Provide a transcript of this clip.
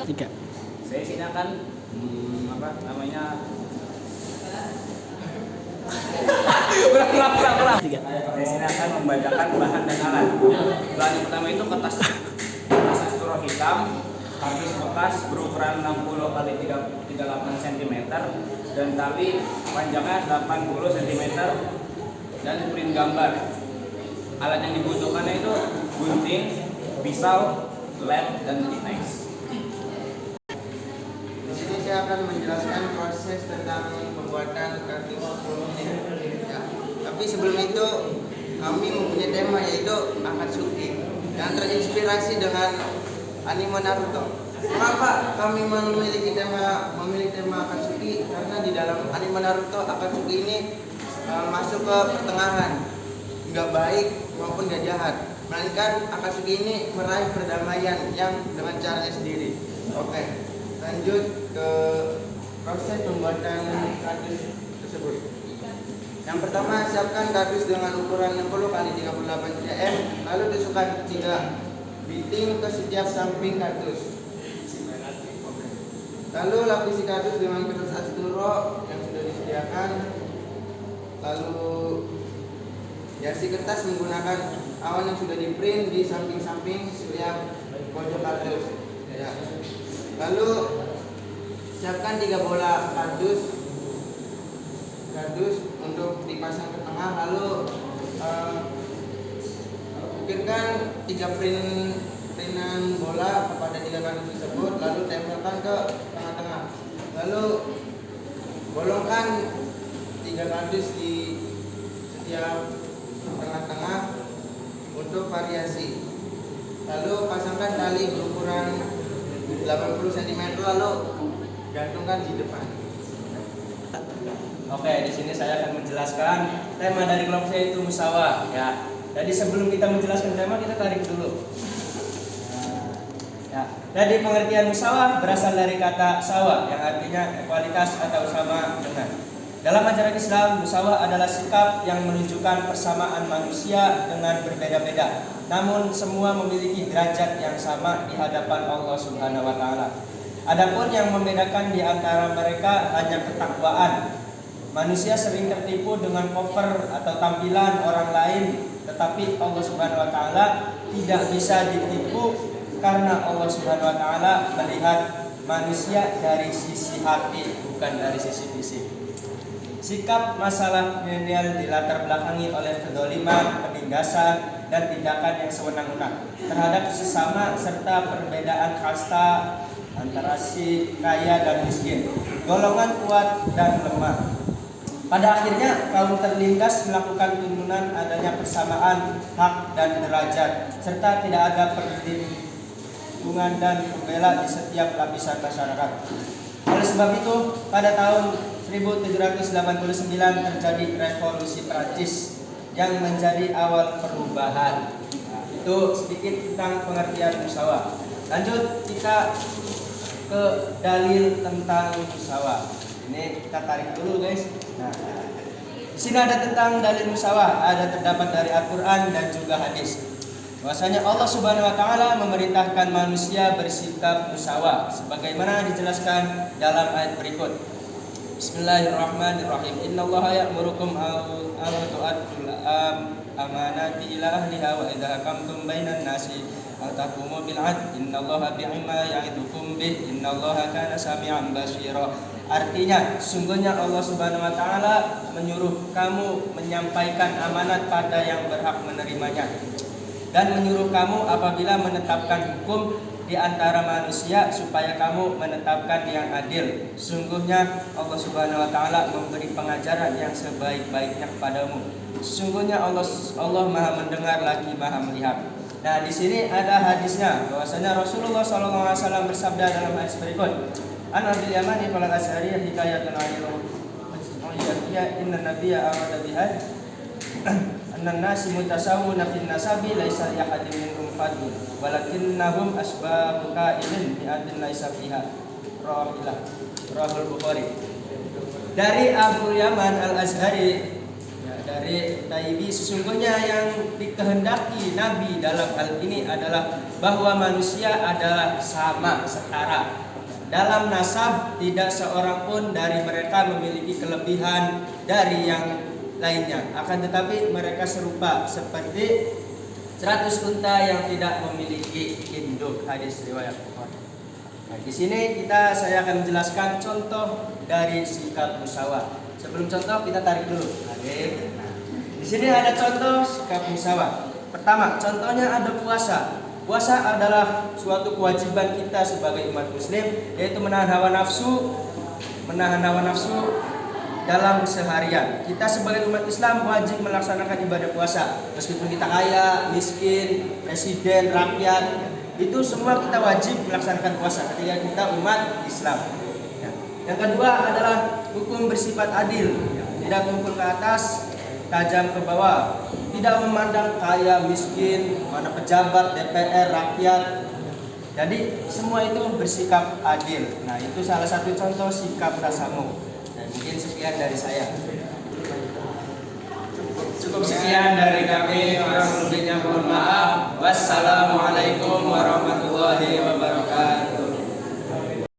Tiga. Saya sini akan apa namanya? Ulang. Tiga. Saya sini akan membacakan bahan dan alat. Bahan yang pertama itu kertas astro hitam, kardus bekas berukuran 60 kali 38 cm dan tali panjangnya 80 cm dan print gambar. Alat yang dibutuhkannya itu gunting, pisau, lem, dan tipex. Di sini saya akan menjelaskan proses tentang pembuatan kardus ini. Ya. Tapi sebelum itu kami mempunyai tema yaitu Akatsuki yang terinspirasi dengan anime Naruto. Kenapa kami memilih tema Akatsuki? Karena di dalam anime Naruto Akatsuki ini masuk ke pertengahan, nggak baik maupun nggak jahat, melainkan Akatsuki ini meraih perdamaian yang dengan caranya sendiri. Oke, lanjut ke proses pembuatan kardus tersebut. Yang pertama, siapkan kardus dengan ukuran 60 kali 38 cm, lalu tusukkan 3 biting ke setiap samping kardus. Lalu lapisi kardus dengan kertas asturo yang sudah disediakan. Lalu hiasi kertas menggunakan awan yang sudah di-print di samping-samping setiap pojok kardus. Ya. Lalu siapkan 3 bola kardus untuk dipasang ke tengah. Lalu ukirkan 3 printan bola kepada 3 kardus tersebut, lalu tempelkan ke tengah-tengah. Lalu bolongkan 3 kardus di setiap tengah-tengah untuk variasi. Lalu pasangkan tali berukuran 80 cm, lalu gantungkan di depan. Oke, di sini saya akan menjelaskan tema dari kelompok saya itu musyawarah. Ya, jadi sebelum kita menjelaskan tema, kita tarik dulu. Ya, jadi pengertian musyawarah berasal dari kata sawa yang artinya ekualitas atau sama dengan. Dalam ajaran Islam, musyawarah adalah sikap yang menunjukkan persamaan manusia dengan berbeda-beda, namun semua memiliki derajat yang sama di hadapan Allah Subhanahu wa taala. Adapun yang membedakan di antara mereka hanya ketakwaan. Manusia sering tertipu dengan cover atau tampilan orang lain, tetapi Allah Subhanahu wa taala tidak bisa ditipu karena Allah Subhanahu wa taala melihat manusia dari sisi hati, bukan dari sisi fisik. Sikap masalah milenial dilatar belakangi oleh kedoliman, penindasan, dan tindakan yang sewenang-wenang terhadap sesama serta perbedaan kasta antara si kaya dan miskin, golongan kuat dan lemah. Pada akhirnya kaum terlindas melakukan tuntunan adanya persamaan hak dan derajat serta tidak ada perlindungan dan pembela di setiap lapisan masyarakat. Oleh sebab itu, pada tahun 1789 terjadi revolusi Prancis yang menjadi awal perubahan. Nah, itu sedikit tentang pengertian musyawarah. Lanjut kita ke dalil tentang musyawarah. Ini kita tarik dulu guys. Nah, di sini ada tentang dalil musyawarah, ada terdapat dari Al-Qur'an dan juga hadis. Bahwasanya Allah Subhanahu wa taala memerintahkan manusia bersikap musyawarah sebagaimana dijelaskan dalam ayat berikut. Bismillahirrahmanirrahim. Innallaha ya'murukum an tu'addul amanati ila ahliha wa idza hakamtum bainan nasi an tahkumu bil 'adl. Innallaha bi'ima ya'idukum bih. Innallaha kana sami'an basira. Artinya, sungguhnya Allah Subhanahu wa taala menyuruh kamu menyampaikan amanat pada yang berhak menerimanya dan menyuruh kamu apabila menetapkan hukum di antara manusia supaya kamu menetapkan yang adil. Sungguhnya Allah Subhanahu wa taala memberi pengajaran yang sebaik-baiknya kepadamu. Sesungguhnya Allah Maha mendengar lagi Maha melihat. Nah, di sini ada hadisnya bahwasanya Rasulullah SAW bersabda dalam hadis berikut. An Abil Yamani qala Asy'ariyah hikayatan 'anil inna nabiyya arada bihad annan nasi mutasawwuna fin nasabi laisa li ahadin minhum fadl walakinnahum asbabu ka'ilin bi adin laisa fiha rahul Bukhari. Dari Abu Yaman Al-Azhari, ya, dari adik Taibi, sesungguhnya yang dikehendaki Nabi dalam hal ini adalah bahwa manusia adalah sama, setara. Dalam nasab tidak seorang pun dari mereka memiliki kelebihan dari yang lainnya. Akan tetapi mereka serupa seperti 100 unta yang tidak memiliki induk. Hadis riwayat Bukhari. Nah, di sini saya akan menjelaskan contoh dari sikap musyawarah. Sebelum contoh kita tarik dulu. Nah, di sini ada contoh sikap musyawarah. Pertama, contohnya ada puasa. Puasa adalah suatu kewajiban kita sebagai umat muslim, yaitu menahan hawa nafsu dalam seharian. Kita sebagai umat Islam wajib melaksanakan ibadah puasa. Meskipun kita kaya, miskin, presiden, rakyat, itu semua kita wajib melaksanakan puasa ketika kita umat Islam. Yang kedua adalah hukum bersifat adil, tidak tumpul ke atas, tajam ke bawah, tidak memandang kaya, miskin, mana pejabat, DPR, rakyat. Jadi semua itu bersikap adil. Nah, itu salah satu contoh sikap tasamuh. Dan mungkin sekian dari saya. Cukup sekian dari kami, kurang lebihnya mohon maaf. Wassalamualaikum warahmatullahi wabarakatuh.